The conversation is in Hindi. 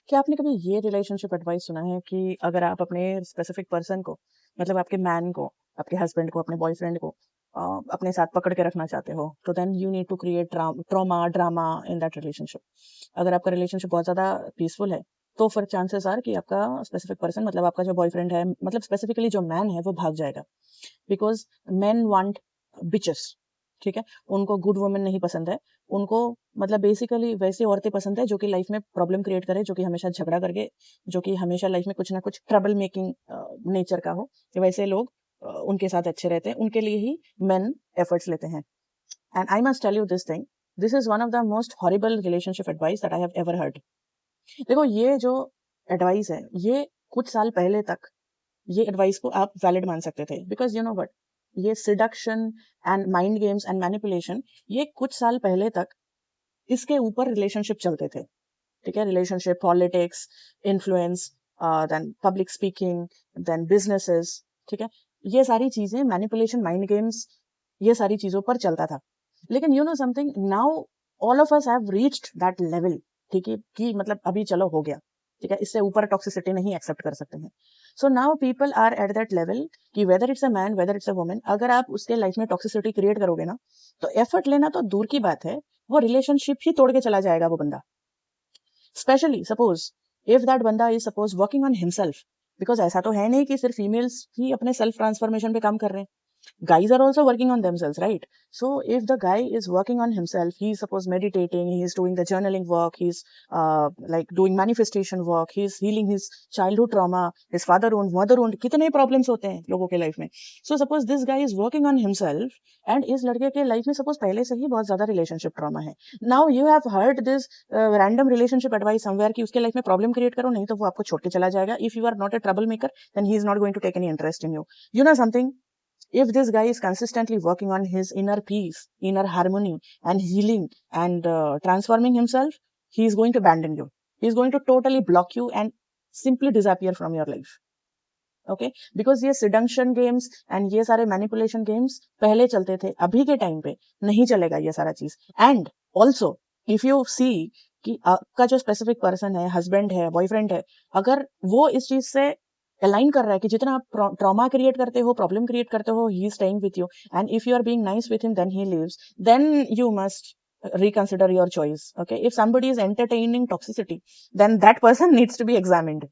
क्या आपने कभी ये रिलेशनशिप एडवाइस सुना है कि अगर आप अपने स्पेसिफिक पर्सन को, मतलब आपके मैन को, आपके हस्बैंड को, अपने बॉयफ्रेंड को अपने साथ पकड़ के रखना चाहते हो, तो then you need to create trauma drama in that relationship. अगर आपका रिलेशनशिप बहुत ज़्यादा पीसफुल है, तो फिर चांसेस आर कि आपका स्पेसिफिक पर्सन, मतलब आपका जो बॉयफ्रेंड है, मतलब स्पेसिफिकली जो मैन है, वो भाग जाएगा। बिकॉज मेन वांट बिचेस, ठीक है। उनको गुड वुमेन नहीं पसंद है। उनको मतलब बेसिकली वैसी औरतें पसंद है जो कि लाइफ में प्रॉब्लम क्रिएट करे, जो कि हमेशा झगड़ा करके, जो कि हमेशा लाइफ में कुछ ना कुछ ट्रबल मेकिंग नेचर का हो। वैसे लोग उनके साथ अच्छे रहते हैं, उनके लिए ही मेन एफर्ट्स लेते हैं। And I must tell you this thing, this is one of the most horrible relationship advice that I have ever heard. देखो, ये जो एडवाइस है, ये कुछ साल पहले तक ये एडवाइस को आप वैलिड मान सकते थे, बिकॉज यू नो वट, ये seduction and mind games and manipulation, ये कुछ साल पहले तक इसके ऊपर रिलेशनशिप चलते थे, ठीक है। Relationship, politics, influence, then public speaking, then businesses, ठीक है। ये सारी चीजें, मैनिपुलेशन, माइंड गेम्स, ये सारी चीजों पर चलता था। लेकिन you know something, now all of us have reached that level, ठीक है, कि मतलब अभी चलो हो गया, ठीक है, इससे ऊपर टॉक्सिसिटी नहीं एक्सेप्ट कर सकते हैं। So now people are at that level कि whether it's a man, whether it's a woman, अगर आप उसके लाइफ में टॉक्सिसिटी क्रिएट करोगे ना, तो एफर्ट लेना तो दूर की बात है, वो रिलेशनशिप ही तोड़ के चला जाएगा वो बंदा। स्पेशली सपोज इफ दैट बंदा is suppose working on himself, because ऐसा तो है नहीं कि सिर्फ फीमेल्स ही अपने सेल्फ ट्रांसफॉर्मेशन पे काम कर रहे हैं। Guys are also working on themselves, right? So if the guy is working on himself, he's suppose meditating, he's doing the journaling work, he's like doing manifestation work, he's healing his childhood trauma, his father wound, mother wound, कितने problems होते हैं लोगों के life में। So suppose this guy is working on himself and इस लड़के के life में suppose पहले से ही बहुत ज़्यादा relationship trauma है। Now you have heard this random relationship advice somewhere कि उसके life में problem create करो, नहीं तो वो आपको छोड़ के चला जाएगा। If you are not a troublemaker, then he is not going to take any interest in you. You know something? If this guy is consistently working on his inner peace, inner harmony, and healing and transforming himself, he is going to abandon you. He is going to totally block you and simply disappear from your life. Okay? Because ये seduction games and ये सारे manipulation games पहले चलते थे, अभी के टाइम पे नहीं चलेगा ये सारा चीज। And also, if you see कि आपका जो स्पेसिफिक पर्सन है, हस्बैंड है, बॉयफ्रेंड है, अगर वो इस चीज से अलाइन कर रहा है कि जितना आप ट्रॉमा क्रिएट करते हो, प्रॉब्लम क्रिएट करते हो, he is staying with you, and if you are being nice with him, then he lives, then you must reconsider your choice. Okay, if somebody is entertaining toxicity, then that person needs to be examined.